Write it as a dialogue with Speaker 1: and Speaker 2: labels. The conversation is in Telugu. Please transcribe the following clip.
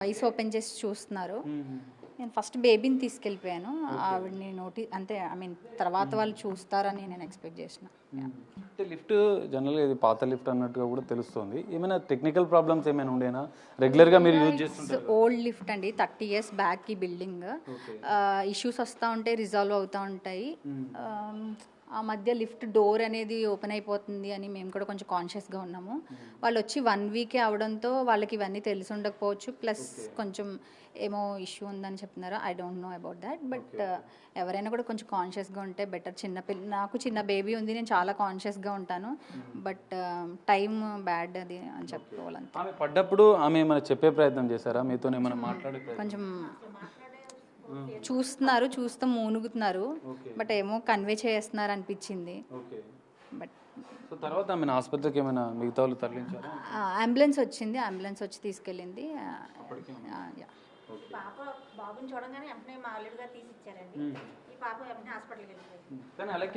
Speaker 1: ఐస్ ఓపెన్ చేసి చూస్తున్నారు. నేను ఫస్ట్ బేబీని తీసుకెళ్ళిపోయాను. ఆవిడని అంటే తర్వాత వాళ్ళు చూస్తారని నేను ఎక్స్పెక్ట్ చేసిన.
Speaker 2: అంటే లిఫ్ట్ జనరల్గా ఇది పాత లిఫ్ట్ అన్నట్టుగా కూడా తెలుస్తుంది. ఏమైనా టెక్నికల్ ప్రాబ్లమ్స్ ఏమైనా ఉండేనా? రెగ్యులర్గా మీరు యూజ్ చేస్తుంటారు?
Speaker 1: ఓల్డ్ లిఫ్ట్ అండి, 30 years బ్యాక్ ఈ బిల్డింగ్. ఇష్యూస్ వస్తూ ఉంటాయి, రిజాల్వ్ అవుతూ ఉంటాయి. ఆ మధ్య లిఫ్ట్ డోర్ అనేది ఓపెన్ అయిపోతుంది అని మేము కూడా కొంచెం కాన్షియస్గా ఉన్నాము. వాళ్ళు వచ్చి 1 week అవడంతో వాళ్ళకి ఇవన్నీ తెలిసి ఉండకపోవచ్చు, ప్లస్ కొంచెం ఏమో ఇష్యూ ఉందని చెప్తున్నారు. I don't know about that. But ఎవరైనా కూడా కొంచెం కాన్షియస్గా ఉంటే బెటర్. నాకు చిన్న బేబీ ఉంది, నేను చాలా కాన్షియస్గా ఉంటాను. బట్ టైం బ్యాడ్ అది అని చెప్పుకోవాలంటే.
Speaker 2: ఆమె పడ్డప్పుడు ఆమె ఏమైనా చెప్పే ప్రయత్నం చేశారా మీతో? ఏమైనా మాట్లాడే
Speaker 1: కొంచెం చూస్తూ మూనుగుతున్నారు, బట్ ఏమో కన్వే చేస్తున్నారు అనిపించింది. బట్
Speaker 2: తర్వాత ఆమె ఆసుపత్రికి ఏమైనా మిగతా వాళ్ళు తరలించారా?
Speaker 1: అంబులెన్స్ వచ్చింది, అంబులెన్స్ వచ్చి తీసుకెళ్ళింది.
Speaker 3: పాప బాబుని చూడగానే వెంటనే మా అల్లుడు గారు తీసి ఇచ్చారండి. ఈ పాప వెంటనే హాస్పిటల్కి వెళ్ళిపోయింది.
Speaker 2: కానీ అలాగే